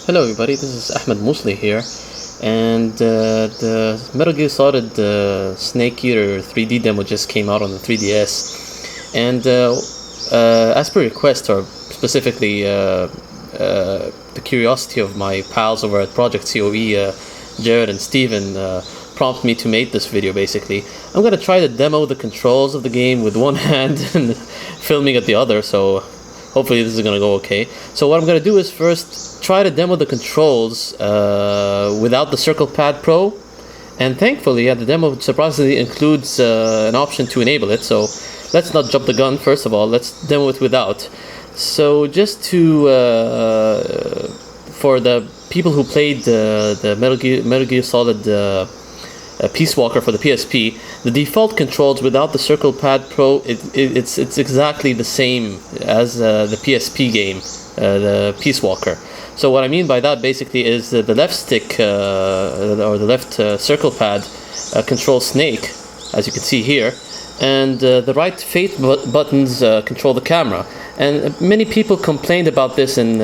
Hello everybody, this is Ahmed Musli here, and the Metal Gear Solid Snake Eater 3D demo just came out on the 3DS, and as per request, or specifically the curiosity of my pals over at Project COE, Jared and Steven, prompt me to make this video. Basically, I'm going to try to demo the controls of the game with one hand and filming at the other, so hopefully this is going to go okay. So what I'm going to do is first try to demo the controls without the Circle Pad Pro, and thankfully the demo surprisingly includes an option to enable it. So let's not jump the gun. First of all, let's demo it without. So just to for the people who played the Metal Gear Solid Peace Walker for the PSP, the default controls without the Circle Pad Pro, it's exactly the same as the PSP game, the Peace Walker. So what I mean by that basically is the left stick or the left circle pad controls Snake, as you can see here, and the right fate buttons control the camera. And many people complained about this in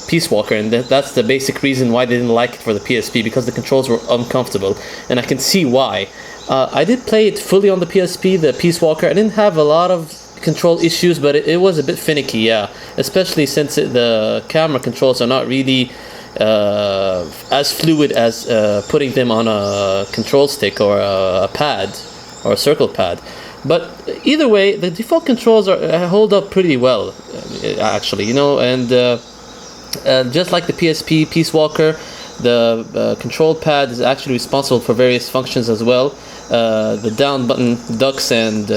Peace Walker, and that's the basic reason why they didn't like it for the PSP, because the controls were uncomfortable, and I can see why. I did play it fully on the PSP, the Peace Walker. I didn't have a lot of control issues, but it was a bit finicky, yeah, especially since the camera controls are not really as fluid as putting them on a control stick or a pad or a circle pad. But either way, the default controls hold up pretty well, actually, you know. And just like the PSP Peace Walker, the control pad is actually responsible for various functions as well. The down button ducks and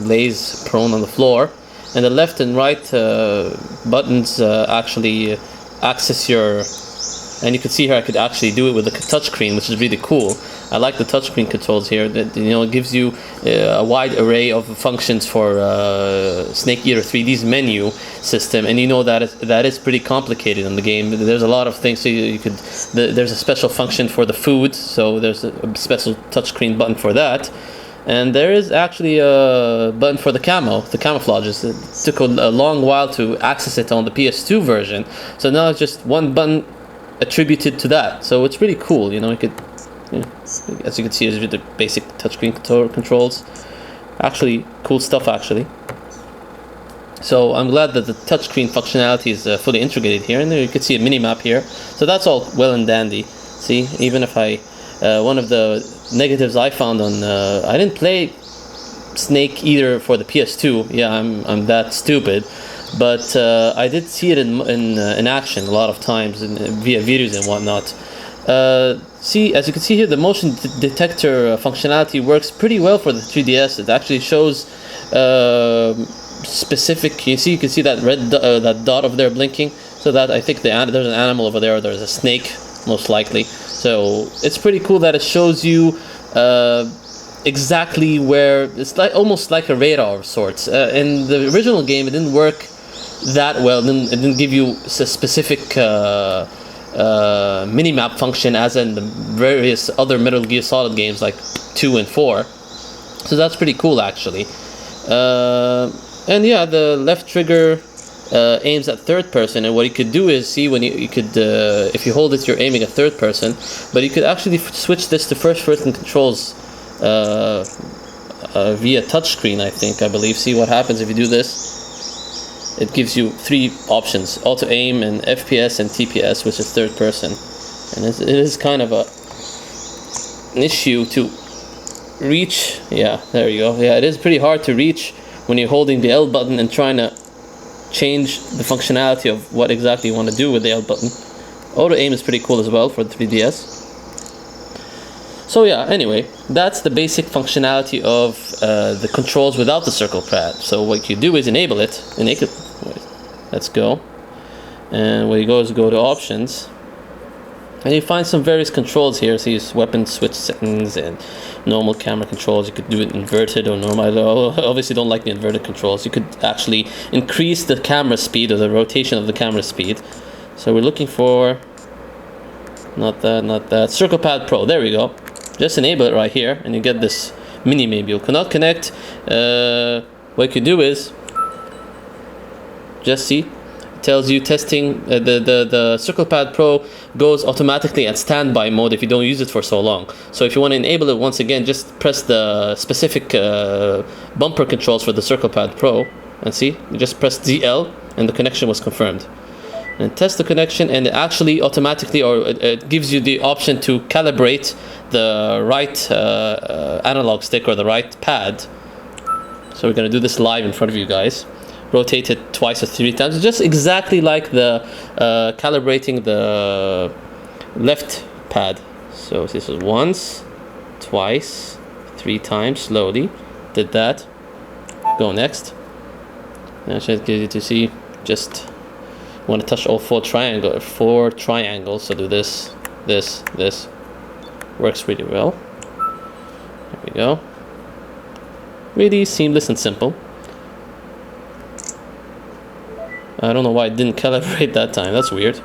lays prone on the floor, and the left and right buttons actually access your, and you can see here I could actually do it with the touchscreen, which is really cool. I like the touchscreen controls here. That, you know, it gives you a wide array of functions for Snake Eater 3D's menu system, and you know that is pretty complicated in the game. There's a lot of things. So you could there's a special function for the food, so there's a special touchscreen button for that, and there is actually a button for the camouflages. It took a long while to access it on the PS2 version, so now it's just one button attributed to that. So it's really cool. You know, you could. Yeah, as you can see, is the basic touchscreen controls. Actually, cool stuff, actually. So I'm glad that the touchscreen functionality is fully integrated here, and there you can see a mini map here. So that's all well and dandy. See, even if one of the negatives I found on, I didn't play Snake Eater for the PS2. Yeah, I'm that stupid. But I did see it in action a lot of times via videos and whatnot. See, as you can see here, the motion detector functionality works pretty well for the 3DS. It actually shows specific. You can see that red that dot over there blinking. So that I think there's an animal over there. Or there's a snake, most likely. So it's pretty cool that it shows you exactly where. It's like almost like a radar of sorts. In the original game, it didn't work that well. It didn't give you a specific mini-map function as in the various other Metal Gear Solid games like 2 and 4. So that's pretty cool, actually. And yeah, the left trigger aims at third person, and what you could do is, see, when you could if you hold it, you're aiming at third person, but you could actually switch this to first person controls via touchscreen, I believe. See what happens if you do this. It gives you 3 options: auto aim, and FPS, and TPS, which is third person. And it is kind of an issue to reach. Yeah, there you go. Yeah, it is pretty hard to reach when you're holding the L button and trying to change the functionality of what exactly you want to do with the L button. Auto aim is pretty cool as well for the 3DS. So yeah, anyway, that's the basic functionality of the controls without the circle pad. So what you do is enable it. Let's go. And where you go is go to options. And you find some various controls here. So use weapon switch settings and normal camera controls. You could do it inverted or normal. I obviously don't like the inverted controls. You could actually increase the camera speed, or the rotation of the camera speed. So we're looking for, not that, Circle Pad Pro. There we go. Just enable it right here, and you get this mini map. You cannot connect. What you can do is just see tells you testing. The Circle Pad Pro goes automatically at standby mode if you don't use it for so long. So if you want to enable it once again, just press the specific bumper controls for the Circle Pad Pro, and see, you just press ZL and the connection was confirmed. And test the connection, and it actually automatically, or it gives you the option to calibrate the right analog stick or the right pad. So we're going to do this live in front of you guys. Rotate it twice or 3 times, just exactly like the calibrating the left pad. So this is once, twice, 3 times, slowly. Did that. Go next. Now it should give you to see, just want to touch all 4 triangles. So do this, this. Works really well. There we go. Really seamless and simple. I don't know why it didn't calibrate that time. That's weird.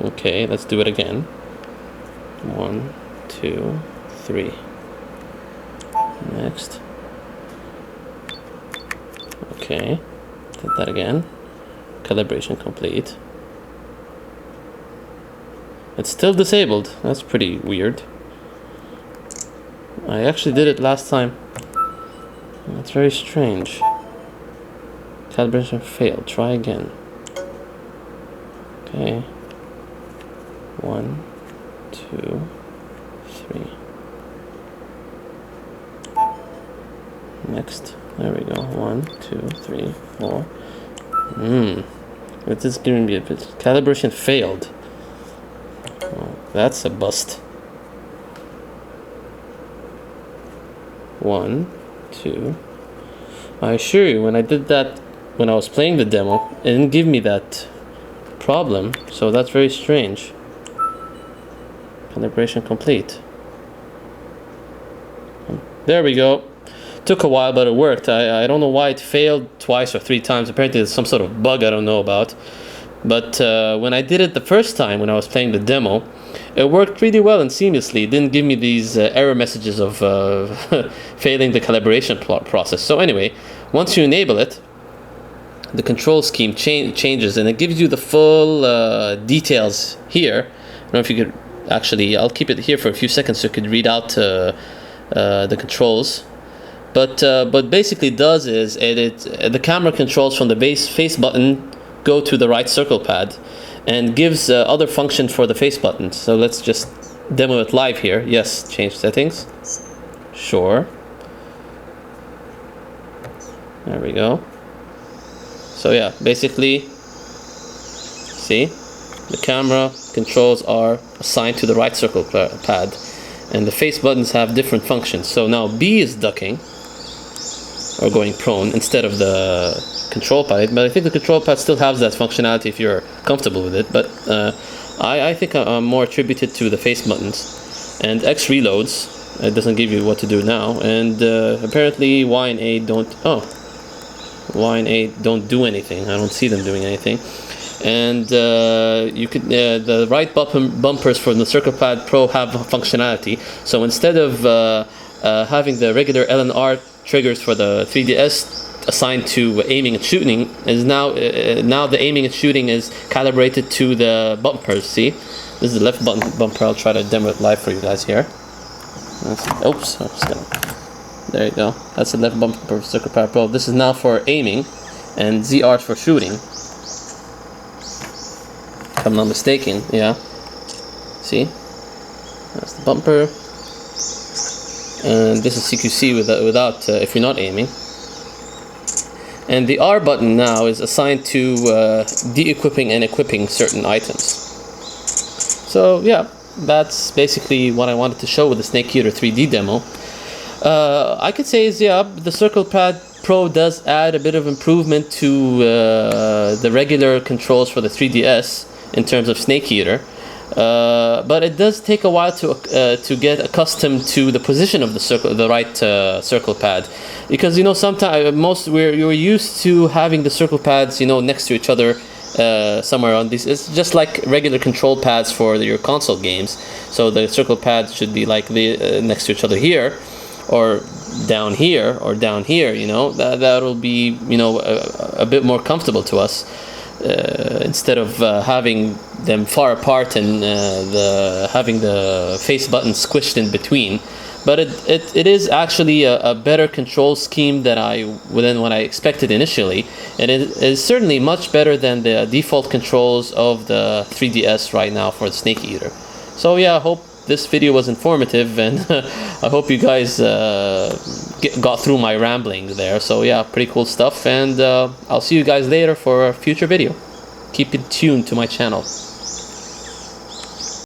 Okay, let's do it again. 1, 2, 3. Next. Okay. Did that again. Calibration complete. It's still disabled. That's pretty weird. I actually did it last time. That's very strange. Calibration failed. Try again. Okay. 1, 2, 3. Next. There we go. 1, 2, 3, 4. It is giving me a bit. Calibration failed. Oh, that's a bust. 1, 2. I assure you, when I did that, when I was playing the demo, it didn't give me that problem, so that's very strange. Calibration complete. There we go. Took a while, but it worked. I don't know why it failed twice or 3 times. Apparently it's some sort of bug I don't know about. But when I did it the first time, when I was playing the demo, it worked really well and seamlessly. It didn't give me these error messages of failing the calibration process. So anyway, once you enable it, the control scheme changes, and it gives you the full details here. I don't know if you could actually, I'll keep it here for a few seconds so you could read out the controls. But basically does is the camera controls from the face button go to the right circle pad, and gives other functions for the face button. So let's just demo it live here. Yes, change settings. Sure. There we go. So yeah, basically, see, the camera controls are assigned to the right circle pad, and the face buttons have different functions. So now B is ducking, or going prone, instead of the control pad. But I think the control pad still has that functionality if you're comfortable with it. But I think I'm more attributed to the face buttons. And X reloads. It doesn't give you what to do now. And apparently Y and A don't. Oh, Y and A don't do anything. I don't see them doing anything. And you could the right bumpers from the Circle Pad Pro have functionality. So instead of having the regular L and R triggers for the 3DS assigned to aiming and shooting, is now the aiming and shooting is calibrated to the bumpers. See, this is the left bumper. I'll try to demo it live for you guys here. Oops, there you go. That's the left bumper for Circle Pad Pro. This is now for aiming, and ZR for shooting. If I'm not mistaken, yeah. See, that's the bumper, and this is CQC without if you're not aiming. And the R button now is assigned to de-equipping and equipping certain items. So yeah, that's basically what I wanted to show with the Snake Eater 3D demo. I could say is, yeah, the Circle Pad Pro does add a bit of improvement to the regular controls for the 3DS in terms of Snake Eater. But it does take a while to get accustomed to the position of the right circle pad, because sometimes you're used to having the circle pads next to each other somewhere on these. It's just like regular control pads for your console games. So the circle pads should be like next to each other here, or down here, or down here. That'll be a bit more comfortable to us. instead of having them far apart and having the face button squished in between. But it is actually a better control scheme than what I expected initially, and it is certainly much better than the default controls of the 3DS right now for the Snake Eater. So yeah, I hope this video was informative, and I hope you guys got through my rambling there. So yeah, pretty cool stuff, and I'll see you guys later for a future video. Keep it tuned to my channel.